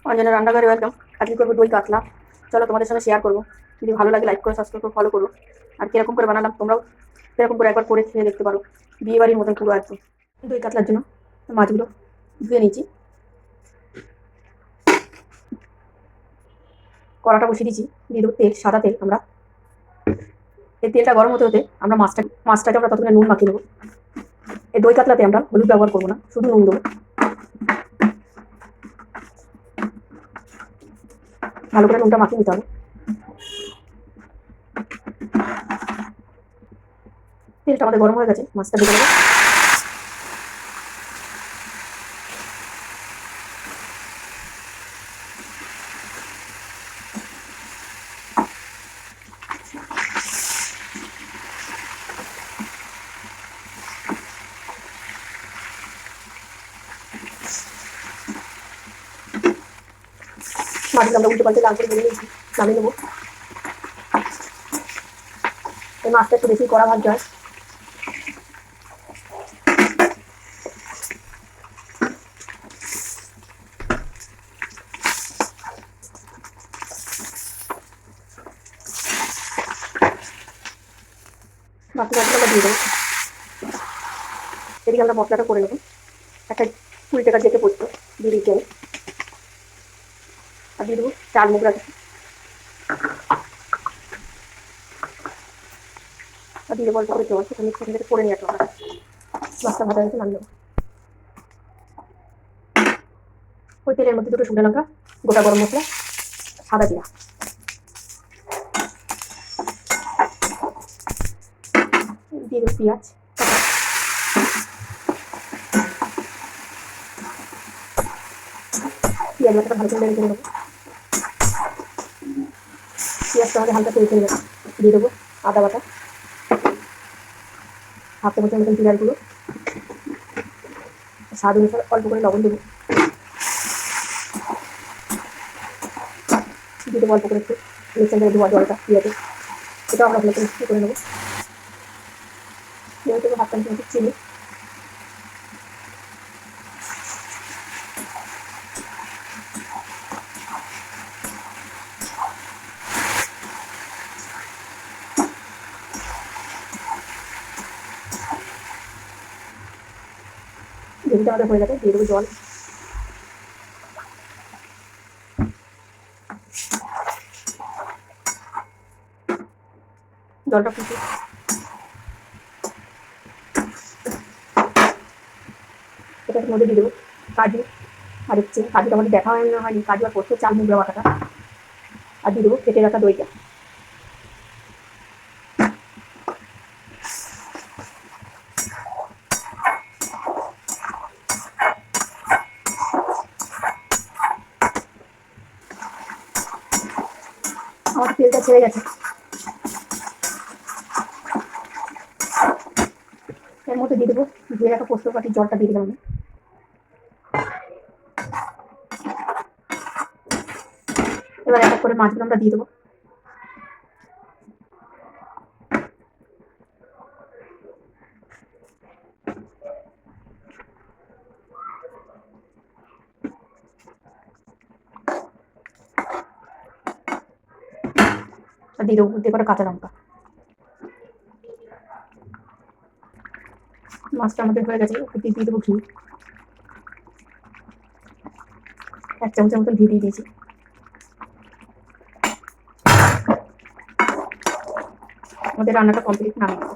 অঞ্জনা রান্নাঘরে ওয়েলকাম। আজকে করবো দই কাতলা। চলো তোমাদের সঙ্গে শেয়ার করবো। যদি ভালো লাগে লাইক করে সাবস্ক্রাইব করে ফলো করো। আর কিরকম করে বানালাম তোমরাও সেরকম করে একবার করে খেয়ে দেখতে পারো। বিয়ে বাড়ির মতন পুরো একদম। দই কাতলার জন্য মাছগুলো ধুয়ে নিয়েছি, কড়াটা বসিয়ে দিয়েছি, দিয়ে দেবো তেল, সাদা তেল। আমরা এই তেলটা গরম হতে হতে আমরা মাছটাকে আমরা ততক্ষণে নুন মাখিয়ে দেবো। এই দই কাতলাতে আমরা হলুদ ব্যবহার করবো না, শুধু নুন দেবো। ভালো করে নুনটা মাখিয়ে নিতে হবে। তেলটা আমাদের গরম হয়ে গেছে, মাছটা দিয়ে দেবো। মাছগুলো আমরা উল্টো পাল্টে লাল করে ভেজে নিয়েছি, নামিয়ে নেবো। এই মাছটা একটু বেশি কড়া ভাজতে হয়। বাকি মাছগুলো আমরা দিয়ে দেবো। এদিকে আমরা মশলাটা করে নেবো। একটা 20 টাকা যেতে পড়তো দিয়ে দিচ্ছি আমি। আর দিয়ে দেবো চাল মুগরা কিছু, আর দিয়ে দেবো অল্প করে জল। সেটা মিক্সার থেকে করে নিয়ে আসবো আমরা। মাছটা ভাজা হয়েছে, নামিয়ে দেবো। ওই তেলের মধ্যে দুটো শুকনো লঙ্কা, গোটা গরম মশলা, সাদা জিরা, দিয়ে দেবো পেঁয়াজ, পেঁয়াজ বাটাটা ভালো করে নেড়ে দেবো। পেঁয়াজটা আমাদের হালকা তেল চলে যাবে। দিয়ে দেবো আদা বাটা, হাফ চামচের মতন জিরার গুঁড়ো, স্বাদ অনুসারে অল্প করে লবণ দেবো। দিয়ে দেবো অল্প করে একটু মিক্সার করে দেবো জলটা পেঁয়াজে। এটা আমরা ভালো করে মিক্স করে নেবো। দিয়ে দেবো হাফ চামচের মতো চিনি, গ্রেভিটা আমাদের হয়ে গেছে। দিয়ে দেবো জল, জলটা ফুটে এটার মধ্যে দিয়ে দেবো কাজু আর হচ্ছে কাজুটা আমাদের দেখা হয়নি, কাজু আর পোস্ত, চাল মুগরা বাটাটা। আর দিয়ে দেবো কেটে রাখা দইটা। আমার তেলটা ছেড়ে গেছে, এর মধ্যে দিয়ে দেবো ধুয়ে রাখা পোস্ত কাঠির জলটা দিয়ে দিলাম আমি। এবার এক এক করে মাছগুলো আমরা দিয়ে দেবো। আর দিয়ে দেবো দিয়ে করে কাঁচা লঙ্কা। মাছটা আমাদের হয়ে গেছে। একটু দিয়ে দেবো ঘি, 1 চামচের মতন ঘি দিয়ে দিয়েছি। আমাদের রান্নাটা কমপ্লিট, নামিয়ে দেবো।